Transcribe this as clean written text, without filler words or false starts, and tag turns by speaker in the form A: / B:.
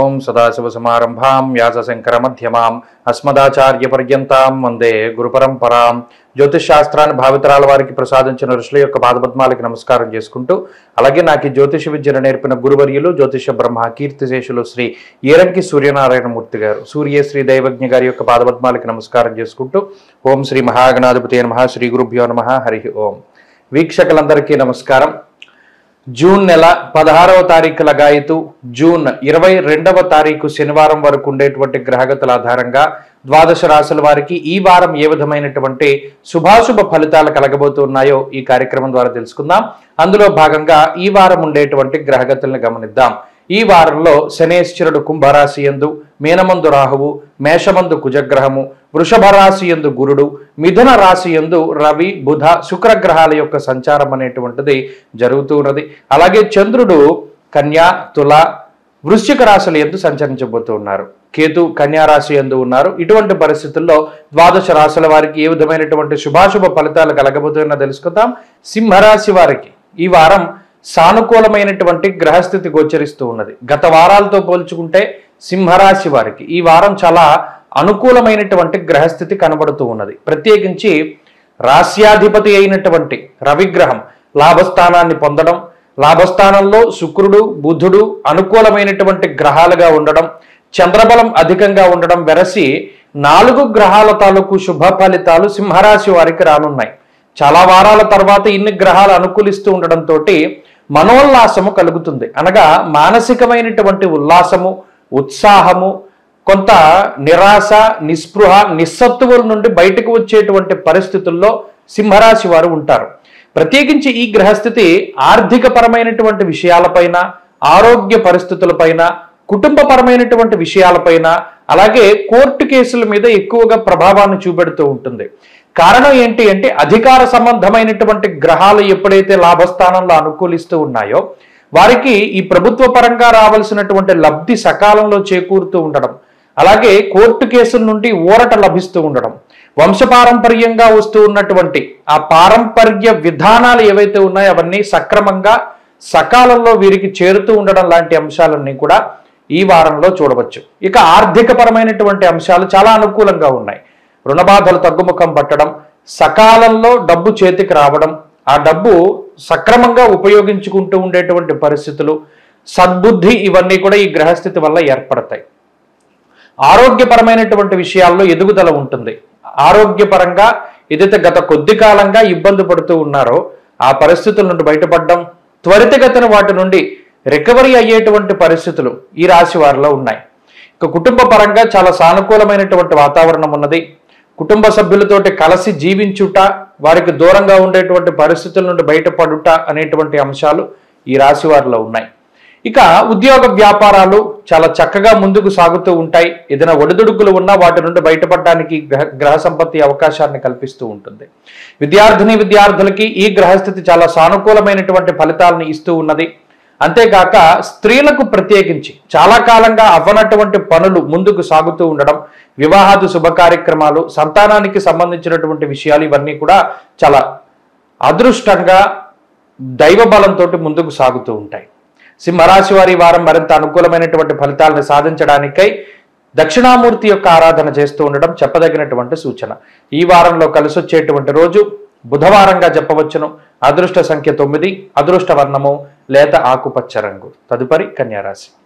A: ఓం సదాశివసమారంభాం వ్యాసశంకరమధ్యమాం అస్మదాచార్యపర్యంతాం వందే గురుపరంపరాం. జ్యోతిష్ శాస్త్రాన్ని భావితరాల వారికి ప్రసాదించిన ఋషుల యొక్క పాదపద్మాలకి నమస్కారం చేసుకుంటూ, అలాగే నాకు ఈ జ్యోతిష విద్యను నేర్పిన గురువర్యులు జ్యోతిష బ్రహ్మ కీర్తిశేషులు శ్రీ ఏరంకి సూర్యనారాయణమూర్తి గారు, సూర్యశ్రీ దైవజ్ఞ గారి యొక్క పాదపద్మాలకి నమస్కారం చేసుకుంటూ, ఓం శ్రీ మహాగణాధిపతి నమః, శ్రీ గురుభ్యో నమః, హరి ఓం. వీక్షకులందరికీ నమస్కారం. జూన్ నెల 16వ తారీఖు లగాయతు జూన్ 22వ తారీఖు శనివారం వరకు ఉండేటువంటి గ్రహగతుల ఆధారంగా ద్వాదశ రాశుల వారికి ఈ వారం ఏ విధమైనటువంటి శుభాశుభ ఫలితాలు కలగబోతున్నాయో ఈ కార్యక్రమం ద్వారా తెలుసుకుందాం. అందులో భాగంగా ఈ వారం ఉండేటువంటి గ్రహగతులను గమనిద్దాం. ఈ వారంలో శనేశ్వరుడు కుంభరాశి యందు, మీనమందు రాహువు, మేషమందు కుజగ్రహము, వృషభ రాశి యందు గురుడు, మిథున రాశి యందు రవి, బుధ, శుక్రగ్రహాల యొక్క సంచారం అనేటువంటిది జరుగుతూ ఉన్నది. అలాగే చంద్రుడు కన్యా, తుల, వృశ్చిక రాశుల యందు సంచరించబోతూ ఉన్నారు. కేతు కన్యా రాశి యందు ఉన్నారు. ఇటువంటి పరిస్థితుల్లో ద్వాదశ రాశుల వారికి ఏ విధమైనటువంటి శుభాశుభ ఫలితాలు కలగబోతున్నా తెలుసుకుందాం. సింహరాశి వారికి ఈ వారం సానుకూలమైనటువంటి గ్రహస్థితి గోచరిస్తూ ఉన్నది. గత వారాలతో పోల్చుకుంటే సింహరాశి వారికి ఈ వారం చాలా అనుకూలమైనటువంటి గ్రహస్థితి కనబడుతూ ఉన్నది. ప్రత్యేకించి రాశ్యాధిపతి అయినటువంటి రవిగ్రహం లాభస్థానాన్ని పొందడం, లాభస్థానంలో శుక్రుడు, బుధుడు అనుకూలమైనటువంటి గ్రహాలుగా ఉండడం, చంద్రబలం అధికంగా ఉండడం వెరసి 4 గ్రహాల తాలూకు శుభ ఫలితాలు సింహరాశి వారికి రానున్నాయి. చాలా వారాల తర్వాత ఇన్ని గ్రహాలు అనుకూలిస్తూ ఉండడంతో మనోల్లాసము కలుగుతుంది. అనగా మానసికమైనటువంటి ఉల్లాసము, ఉత్సాహము, కొంత నిరాశ, నిస్పృహ, నిస్సత్తువుల నుండి బయటకు వచ్చేటువంటి పరిస్థితుల్లో సింహరాశి వారు ఉంటారు. ప్రత్యేకించి ఈ గ్రహస్థితి ఆర్థిక పరమైనటువంటి విషయాలపైన, ఆరోగ్య పరిస్థితులపైన, కుటుంబపరమైనటువంటి విషయాలపైన, అలాగే కోర్టు కేసుల మీద ఎక్కువగా ప్రభావాన్ని చూపెడుతూ ఉంటుంది. కారణం ఏంటి అంటే అధికార సంబంధమైనటువంటి గ్రహాలు ఎప్పుడైతే లాభస్థానంలో అనుకూలిస్తూ ఉన్నాయో వారికి ఈ ప్రభుత్వ పరంగా రావాల్సినటువంటి లబ్ధి సకాలంలో చేకూరుతూ ఉండడం, అలాగే కోర్టు కేసుల నుండి ఊరట లభిస్తూ ఉండడం, వంశపారంపర్యంగా వస్తూ ఉన్నటువంటి ఆ పారంపర్య విధానాలు ఏవైతే ఉన్నాయో అవన్నీ సక్రమంగా సకాలంలో వీరికి చేరుతూ ఉండడం లాంటి అంశాలన్నీ కూడా ఈ వారంలో చూడవచ్చు. ఇక ఆర్థిక పరమైనటువంటి అంశాలు చాలా అనుకూలంగా ఉన్నాయి. రుణబాధలు తగ్గుముఖం పట్టడం, సకాలంలో డబ్బు చేతికి రావడం, ఆ డబ్బు సక్రమంగా ఉపయోగించుకుంటూ ఉండేటువంటి పరిస్థితులు, సద్బుద్ధి, ఇవన్నీ కూడా ఈ గ్రహస్థితి వల్ల ఏర్పడతాయి. ఆరోగ్యపరమైనటువంటి విషయాల్లో ఎదుగుదల ఉంటుంది. ఆరోగ్యపరంగా ఏదైతే గత కొద్ది కాలంగా ఇబ్బంది పడుతూ ఉన్నారో ఆ పరిస్థితుల నుండి బయటపడడం, త్వరితగతిన వాటి నుండి రికవరీ అయ్యేటువంటి పరిస్థితులు ఈ రాశి వారిలో ఉన్నాయి. ఇక కుటుంబ పరంగా చాలా సానుకూలమైనటువంటి వాతావరణం ఉన్నది. కుటుంబ సభ్యులతోటి కలిసి జీవించుట, వారికి దూరంగా ఉండేటువంటి పరిస్థితుల నుండి బయటపడుట అనేటువంటి అంశాలు ఈ రాశి వారిలో ఉన్నాయి. ఇక ఉద్యోగ వ్యాపారాలు చాలా చక్కగా ముందుకు సాగుతూ ఉంటాయి. ఏదైనా ఒడిదుడుకులు ఉన్నా వాటి నుండి బయటపడడానికి గ్రహ సంపత్తి అవకాశాన్ని కల్పిస్తూ ఉంటుంది. విద్యార్థులకి ఈ గ్రహస్థితి చాలా సానుకూలమైనటువంటి ఫలితాలను ఇస్తూ ఉన్నది. అంతేకాక స్త్రీలకు ప్రత్యేకించి చాలా కాలంగా అవ్వనటువంటి పనులు ముందుకు సాగుతూ ఉండడం, వివాహాది శుభ కార్యక్రమాలు, సంతానానికి సంబంధించినటువంటి విషయాలు, ఇవన్నీ కూడా చాలా అదృష్టంగా దైవ బలంతో ముందుకు సాగుతూ ఉంటాయి. సింహరాశి వారి వారం మరింత అనుకూలమైనటువంటి ఫలితాలను సాధించడానికై దక్షిణామూర్తి యొక్క ఆరాధన చేస్తూ ఉండడం చెప్పదగినటువంటి సూచన. ఈ వారంలో కలిసి వచ్చేటువంటి రోజు బుధవారంగా చెప్పవచ్చును. అదృష్ట సంఖ్య 9, అదృష్ట వర్ణము లేత ఆకుపచ్చ రంగు. తదుపరి కన్యారాశి.